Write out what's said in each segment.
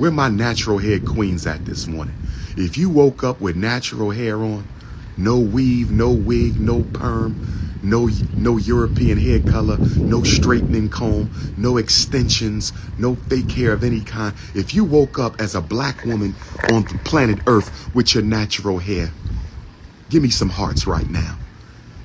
Where my natural hair queens at this morning? If you woke up with natural hair on, no weave, no wig, no perm, no European hair color, no straightening comb, no extensions, no fake hair of any kind. If you woke up as a black woman on the planet Earth with your natural hair, give me some hearts right now.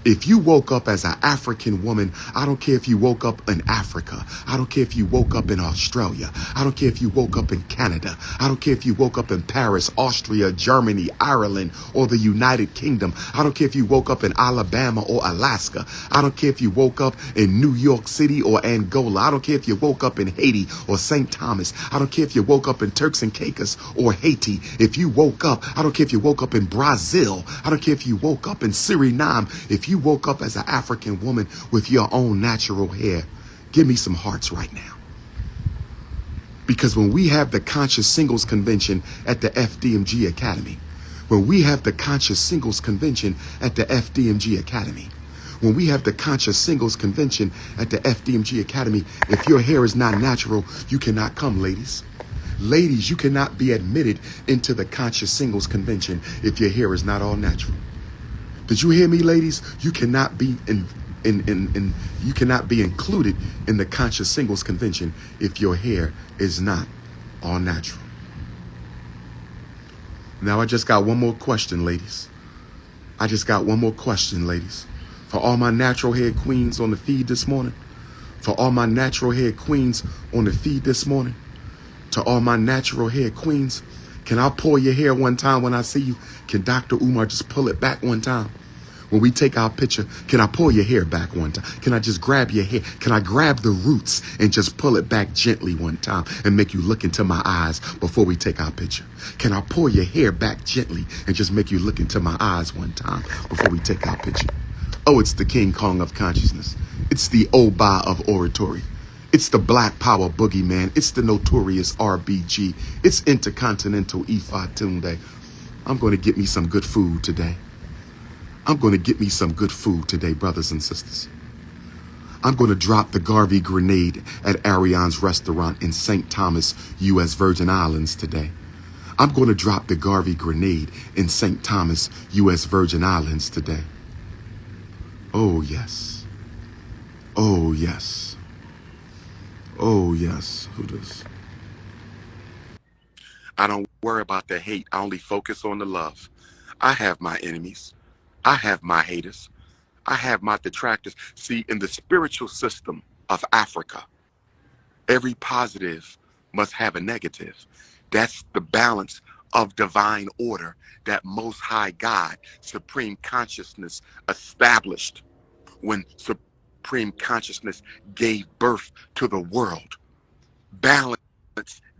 If you woke up as an African woman, I don't care if you woke up in Africa. I don't care if you woke up in Australia. I don't care if you woke up in Canada. I don't care if you woke up in Paris, Austria, Germany, Ireland, or the United Kingdom. I don't care if you woke up in Alabama or Alaska. I don't care if you woke up in New York City or Angola. I don't care if you woke up in Haiti or St. Thomas. I don't care if you woke up in Turks and Caicos or Haiti. If you woke up, I don't care if you woke up in Brazil. I don't care if you woke up in Suriname. If you woke up as an African woman with your own natural hair, give me some hearts right now. Because when we have the Conscious Singles Convention at the FDMG Academy, when we have the Conscious Singles Convention at the FDMG Academy, when we have the Conscious Singles Convention at the FDMG Academy, if your hair is not natural, you cannot come, ladies. Ladies, you cannot be admitted into the Conscious Singles Convention if your hair is not all natural. Did you hear me, ladies? You cannot be you cannot be included in the Conscious Singles Convention if your hair is not all natural. Now I just got one more question, ladies. I just got one more question, ladies. For all my natural hair queens on the feed this morning, for all my natural hair queens on the feed this morning, to all my natural hair queens, can I pull your hair one time when I see you? Can Dr. Umar just pull it back one time? When we take our picture, can I pull your hair back one time? Can I just grab your hair? Can I grab the roots and just pull it back gently one time and make you look into my eyes before we take our picture? Can I pull your hair back gently and just make you look into my eyes one time before we take our picture? Oh, it's the King Kong of consciousness. It's the Oba of oratory. It's the Black Power boogeyman. It's the notorious RBG. It's intercontinental 𝚂𝚂𝚁𝙸𝙱𝚴. I'm going to get me some good food today. I'm going to get me some good food today, brothers and sisters. I'm going to drop the Garvey grenade at Ariane's restaurant in St. Thomas, U.S. Virgin Islands today. I'm going to drop the Garvey grenade in St. Thomas, U.S. Virgin Islands today. Oh, yes. Oh, yes. Oh, yes. Who does? I don't worry about the hate. I only focus on the love. I have my enemies. I have my haters. I have my detractors. See, in the spiritual system of Africa, every positive must have a negative. That's the balance of divine order that Most High God, Supreme Consciousness, established when Supreme Consciousness gave birth to the world. Balance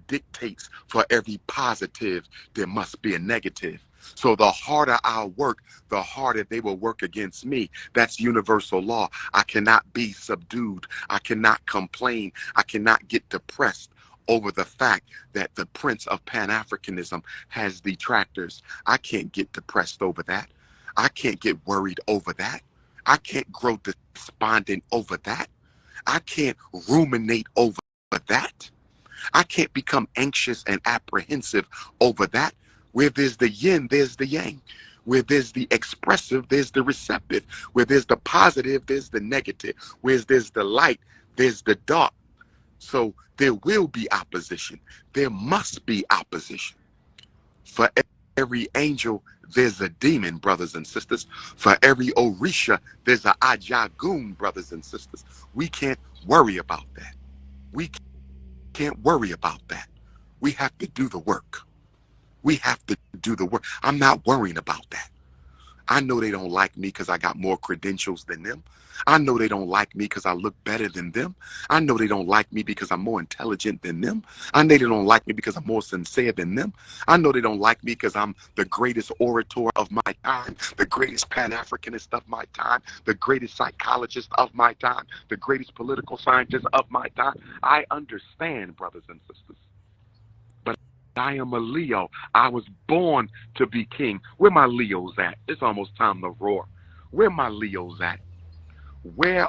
dictates for every positive there must be a negative. So the harder I work, the harder they will work against me. That's universal law. I cannot be subdued. I cannot complain. I cannot get depressed over the fact that the Prince of Pan-Africanism has detractors. I can't get depressed over that. I can't get worried over that. I can't grow despondent over that. I can't ruminate over that. I can't become anxious and apprehensive over that. Where there's the yin, there's the yang. Where there's the expressive, there's the receptive. Where there's the positive, there's the negative. Where there's the light, there's the dark. So there will be opposition. There must be opposition. For every angel, there's a demon, brothers and sisters. For every Orisha, there's a Ajagun, brothers and sisters. We can't worry about that. We can't worry about that. We have to do the work. We have to do the work. I'm not worrying about that. I know they don't like me because I got more credentials than them. I know they don't like me because I look better than them. I know they don't like me because I'm more intelligent than them. I know they don't like me because I'm more sincere than them. I know they don't like me because I'm the greatest orator of my time, the greatest Pan-Africanist of my time, the greatest psychologist of my time, the greatest political scientist of my time. I understand, brothers and sisters. I am a Leo. I was born to be king. Where my Leos at? It's almost time to roar. Where my Leos at? Where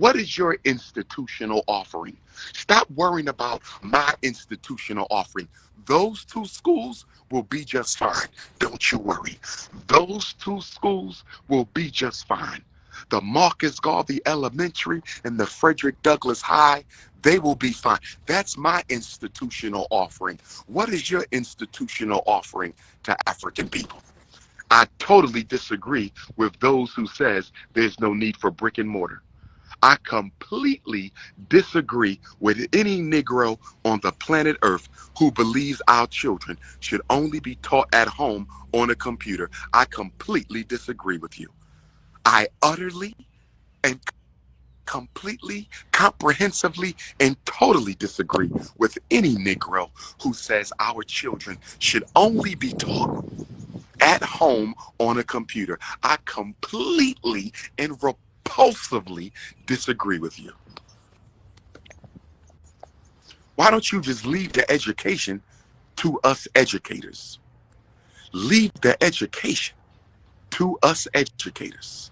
What is your institutional offering? Stop worrying about my institutional offering. Those two schools will be just fine. Don't you worry. Those two schools will be just fine. The Marcus Garvey Elementary and the Frederick Douglass High, they will be fine. That's my institutional offering. What is your institutional offering to African people? I totally disagree with those who says there's no need for brick and mortar. I completely disagree with any Negro on the planet Earth who believes our children should only be taught at home on a computer. I completely disagree with you. I utterly and completely, comprehensively, and totally disagree with any Negro who says our children should only be taught at home on a computer. I completely and repulsively disagree with you. Why don't you just leave the education to us educators? Leave the education to us educators.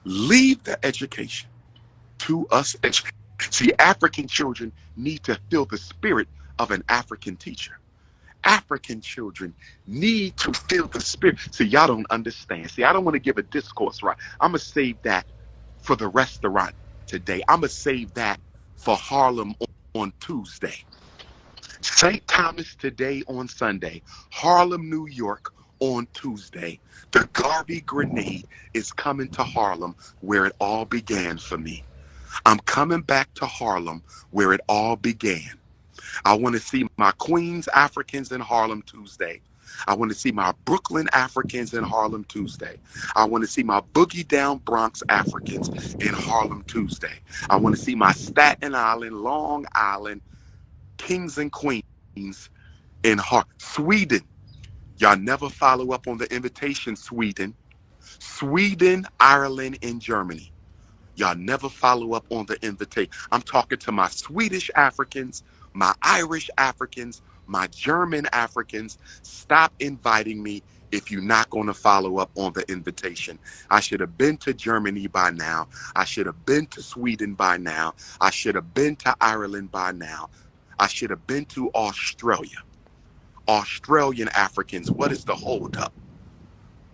Leave the education to us educators. See, African children need to feel the spirit of an African teacher. African children need to feel the spirit. See, y'all don't understand. See, I don't want to give a discourse, right? I'm going to save that for the restaurant today. I'm going to save that for Harlem on Tuesday. St. Thomas today on Sunday. Harlem, New York on Tuesday. The Garvey grenade is coming to Harlem where it all began for me. I'm coming back to Harlem where it all began. I want to see my Queens Africans in Harlem Tuesday. I want to see my Brooklyn Africans in Harlem Tuesday. I want to see my Boogie Down Bronx Africans in Harlem Tuesday. I want to see my Staten Island, Long Island, kings and queens in Sweden. Y'all never follow up on the invitation, Sweden. Sweden, Ireland, and Germany. Y'all never follow up on the invitation. I'm talking to my Swedish Africans, my Irish Africans, my German Africans. Stop inviting me if you're not going to follow up on the invitation. I should have been to Germany by now. I should have been to Sweden by now. I should have been to Ireland by now. I should have been to Australia. Australian Africans, what is the holdup?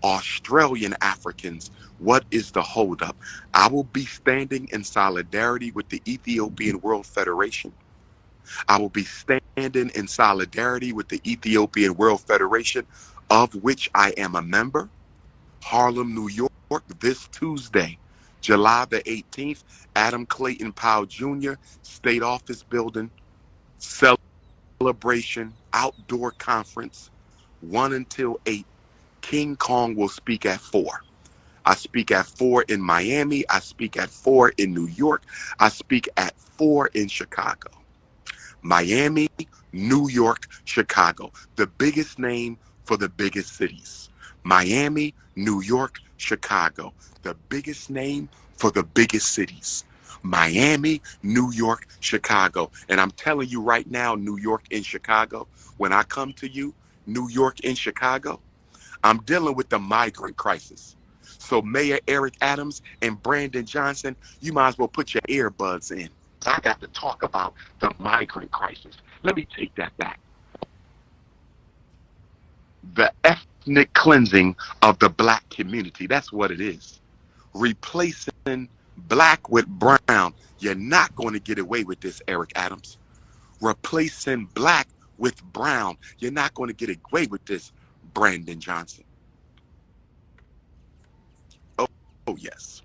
Australian Africans, what is the holdup? I will be standing in solidarity with the Ethiopian World Federation. I will be standing in solidarity with the Ethiopian World Federation, of which I am a member. Harlem, New York, this Tuesday, July the 18th, Adam Clayton Powell Jr., State Office Building, celebration, outdoor conference, 1 until 8. King Kong will speak at 4. I speak at 4 in Miami. I speak at 4 in New York. I speak at 4 in Chicago. Miami, New York, Chicago. The biggest name for the biggest cities. Miami, New York, Chicago. The biggest name for the biggest cities. Miami, New York, Chicago. And I'm telling you right now, New York and Chicago, when I come to you, New York and Chicago, I'm dealing with the migrant crisis. So Mayor Eric Adams and Brandon Johnson, you might as well put your earbuds in. I got to talk about the migrant crisis. Let me take that back. The ethnic cleansing of the black community. That's what it is. Replacing black with brown. You're not going to get away with this, Eric Adams. Replacing black with brown. You're not going to get away with this, Brandon Johnson. Oh yes.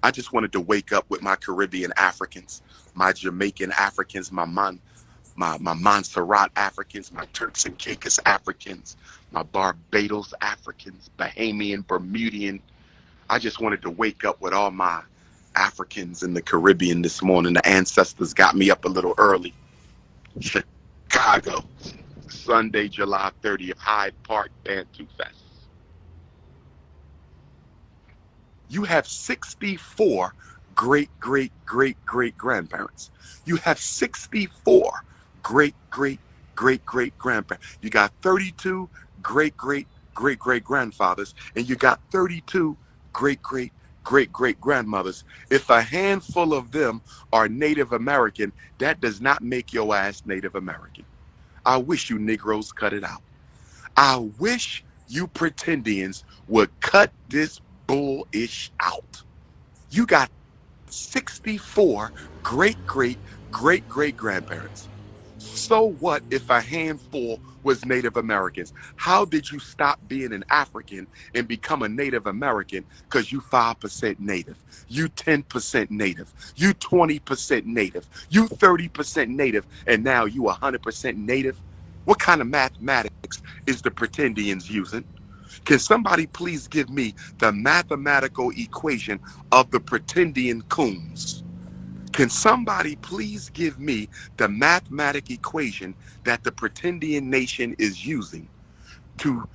I just wanted to wake up with my Caribbean Africans, my Jamaican Africans, my Montserrat Africans, my Turks and Caicos Africans, my Barbados Africans, Bahamian, Bermudian. I just wanted to wake up with all my Africans in the Caribbean this morning. The ancestors got me up a little early. Chicago, Sunday, July 30th, Hyde Park Bantu Fest. You have 64 great-great-great-great-grandparents. You have 64 great-great-great-great-grandparents. You got 32 great-great-great-great-grandfathers, and you got 32 great-great-great-great-grandmothers. If a handful of them are Native American, that does not make your ass Native American. I wish you Negroes cut it out. I wish you pretendians would cut this bullish out. You got 64 great-great-great-great-grandparents. So what if a handful was Native Americans? How did you stop being an African and become a Native American? Because you 5% Native, you 10% Native, you 20% Native, you 30% Native, and now you 100% Native? What kind of mathematics is the pretendians using? Can somebody please give me the mathematical equation of the pretendian coons? Can somebody please give me the mathematical equation that the pretendian nation is using to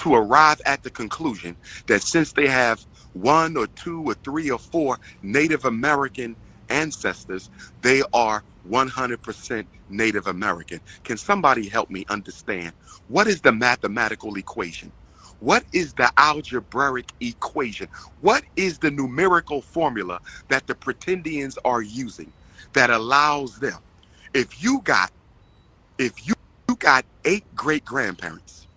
arrive at the conclusion that since they have 1 or 2 or 3 or 4 Native American ancestors, they are 100% Native American? Can somebody help me understand what is the mathematical equation? What is the algebraic equation? What is the numerical formula that the pretendians are using that allows them, if you got 8 great-grandparents,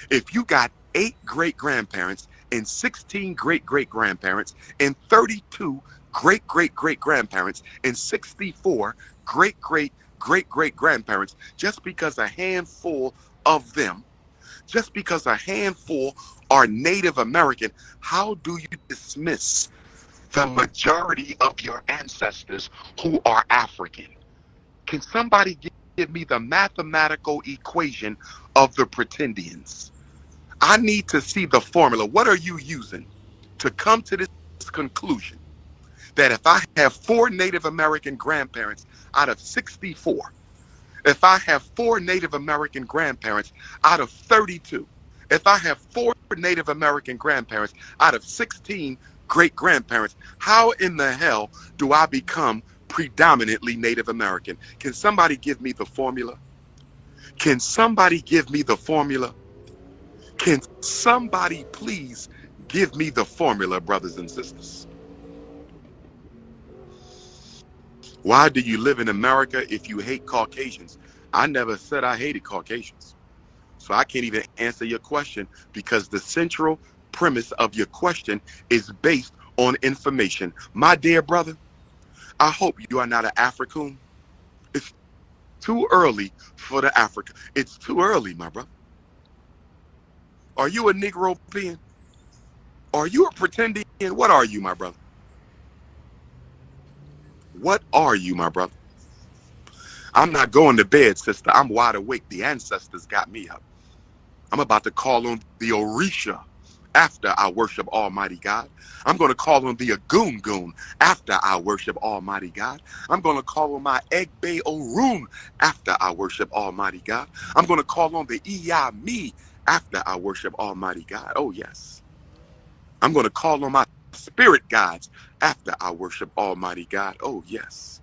if you got 8 great-grandparents and 16 great-great-grandparents and 32 great-great-great-grandparents and 64 great-great-great-great-grandparents, just because a handful of them, just because a handful are Native American, how do you dismiss the majority of your ancestors who are African? Can somebody give me the mathematical equation of the pretendians? I need to see the formula. What are you using to come to this conclusion that if I have 4 Native American grandparents out of 64, if I have 4 Native American grandparents out of 32, if I have 4 Native American grandparents out of 16 great-grandparents, how in the hell do I become predominantly Native American? Can somebody give me the formula? Can somebody give me the formula? Can somebody please give me the formula, brothers and sisters? Why do you live in America if you hate Caucasians? I never said I hated Caucasians. So I can't even answer your question because the central premise of your question is based on information. My dear brother, I hope you are not an African. It's too early for the Africa. It's too early, my brother. Are you a Negro being? Are you a pretending? What are you, my brother? What are you, my brother? I'm not going to bed, sister. I'm wide awake. The ancestors got me up. I'm about to call on the Orisha after I worship Almighty God. I'm going to call on the Agungun after I worship Almighty God. I'm going to call on my Egbe Orun after I worship Almighty God. I'm going to call on the Iyami after I worship Almighty God. Oh, yes. I'm going to call on my spirit guides after I worship Almighty God. Oh, yes.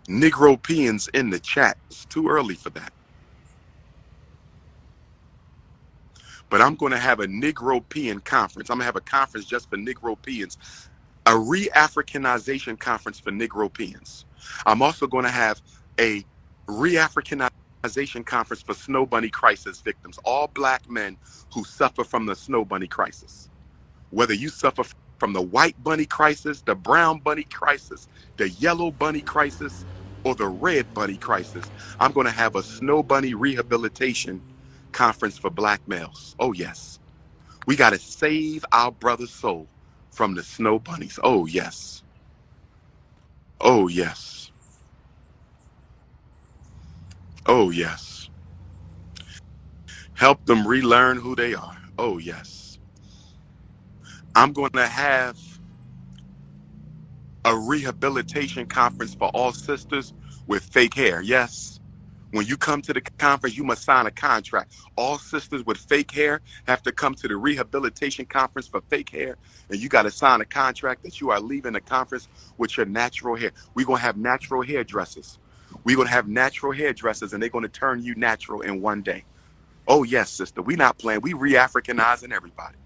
Negropeans in the chat. It's too early for that. But I'm going to have a Negropean conference. I'm going to have a conference just for Negropeans, a re-Africanization conference for Negropeans. I'm also going to have a re-Africanization conference for Snow Bunny crisis victims, all black men who suffer from the Snow Bunny crisis. Whether you suffer from the white bunny crisis, the brown bunny crisis, the yellow bunny crisis, or the red bunny crisis, I'm going to have a Snow Bunny rehabilitation conference for black males. Oh, yes. We got to save our brother's soul from the snow bunnies. Oh, yes. Oh, yes. Oh, yes. Help them relearn who they are. Oh, yes. I'm going to have a rehabilitation conference for all sisters with fake hair. Yes. When you come to the conference, you must sign a contract. All sisters with fake hair have to come to the rehabilitation conference for fake hair, and you got to sign a contract that you are leaving the conference with your natural hair. We're going to have natural hairdressers. We're going to have natural hairdressers, and they're going to turn you natural in one day. Oh, yes, sister. We not playing. We re-Africanizing everybody.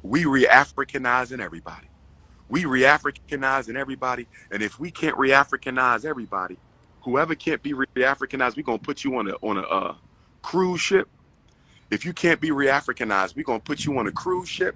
We re-Africanizing everybody. We re-Africanizing everybody, and if we can't re-Africanize everybody, whoever can't be re-Africanized, we're gonna put you on a cruise ship. If you can't be re-Africanized, we're gonna put you on a cruise ship.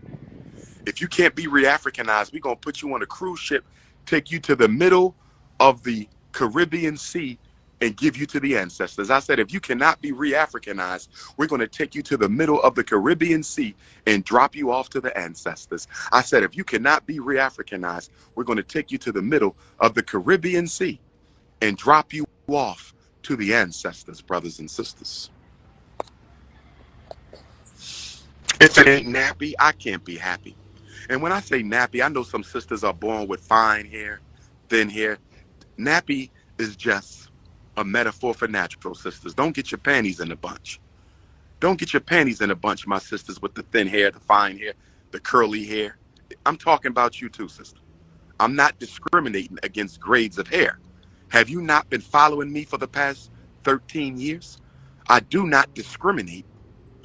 If you can't be re-Africanized, we're gonna put you on a cruise ship, take you to the middle of the Caribbean Sea, and give you to the ancestors. I said, if you cannot be re-Africanized, we're going to take you to the middle of the Caribbean Sea and drop you off to the ancestors. I said, if you cannot be re-Africanized, we're going to take you to the middle of the Caribbean Sea and drop you off to the ancestors, brothers and sisters. If it ain't nappy, I can't be happy. And when I say nappy, I know some sisters are born with fine hair, thin hair. Nappy is just a metaphor for natural, sisters. Don't get your panties in a bunch. Don't get your panties in a bunch, my sisters, with the thin hair, the fine hair, the curly hair. I'm talking about you too, sister. I'm not discriminating against grades of hair. Have you not been following me for the past 13 years? I do not discriminate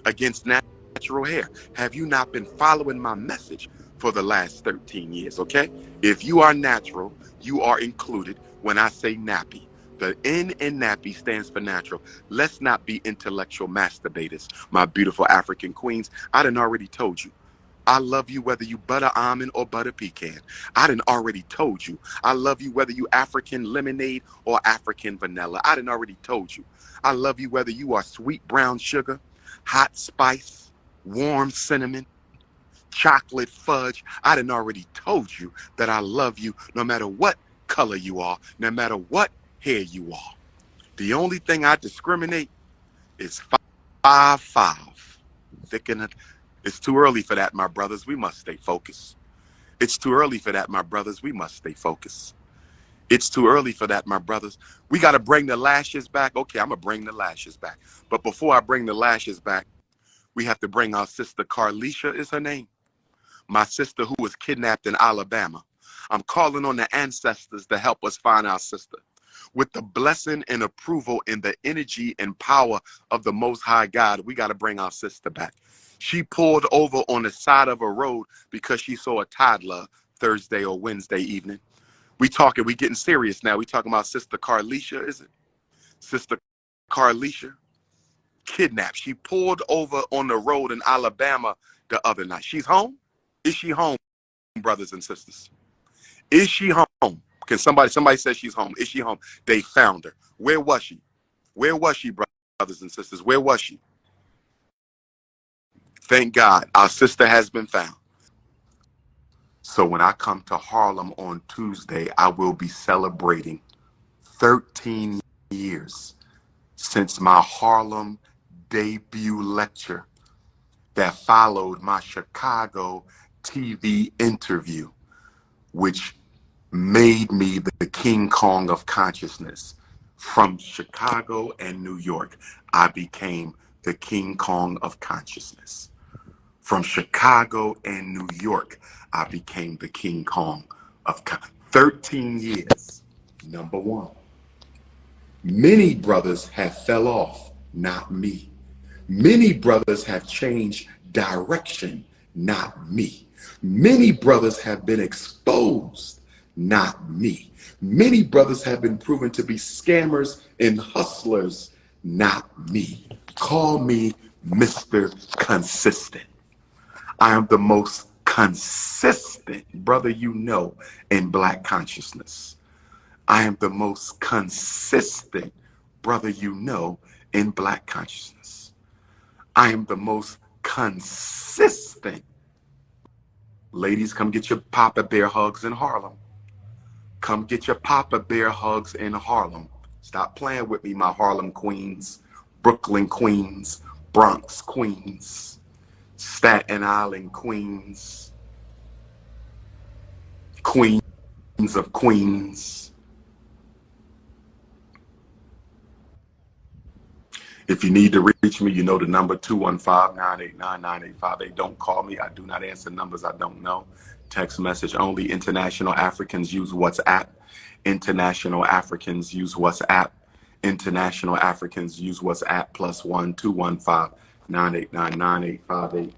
against natural hair. Have you not been following my message for the last 13 years, okay? If you are natural, you are included when I say nappy. The N in nappy stands for natural. Let's not be intellectual masturbators, my beautiful African queens. I done already told you. I love you whether you butter almond or butter pecan. I done already told you. I love you whether you African lemonade or African vanilla. I done already told you. I love you whether you are sweet brown sugar, hot spice, warm cinnamon, chocolate fudge. I done already told you that I love you no matter what color you are, no matter what hair you are. The only thing I discriminate is 5'5". Thick and it's too early for that, my brothers. We must stay focused. It's too early for that, my brothers. We must stay focused. It's too early for that, my brothers. We got to bring the lashes back. Okay, I'm going to bring the lashes back. But before I bring the lashes back, we have to bring our sister 𝚂𝚗𝙱 is her name. My sister who was kidnapped in Alabama. I'm calling on the ancestors to help us find our sister. With the blessing and approval and the energy and power of the Most High God, we got to bring our sister back. She pulled over on the side of a road because she saw a toddler Thursday or Wednesday evening. We getting serious now. We talking about Sister 𝚂𝚗𝙱, is it? Sister Carlisha, kidnapped. She pulled over on the road in Alabama the other night. She's home? Is she home, brothers and sisters? Is she home? Can somebody says she's home? Is she home? They found her. Where was she? Where was she, brothers and sisters? Where was she? Thank God, our sister has been found. So when I come to Harlem on Tuesday, I will be celebrating 13 years since my Harlem debut lecture that followed my Chicago TV interview, which made me the King Kong of consciousness. From Chicago and New York, I became the King Kong of consciousness. From Chicago and New York, I became the King Kong of 13 years. Number one. Many brothers have fell off, not me. Many brothers have changed direction, not me. Many brothers have been exposed, not me. Many brothers have been proven to be scammers and hustlers, not me. Call me Mr. Consistent. I am the most consistent brother you know in Black consciousness. I am the most consistent brother you know in Black consciousness. I am the most consistent. Ladies, come get your Papa Bear hugs in Harlem. Come get your Papa Bear hugs in Harlem. Stop playing with me, my Harlem queens, Brooklyn queens, Bronx queens, Staten Island queens, queens of queens. If you need to reach me, you know the number 215-989-9858. Don't call me. I do not answer numbers I don't know. Text message only. International Africans use WhatsApp. International Africans use WhatsApp. International Africans use WhatsApp +1 215-989-9858.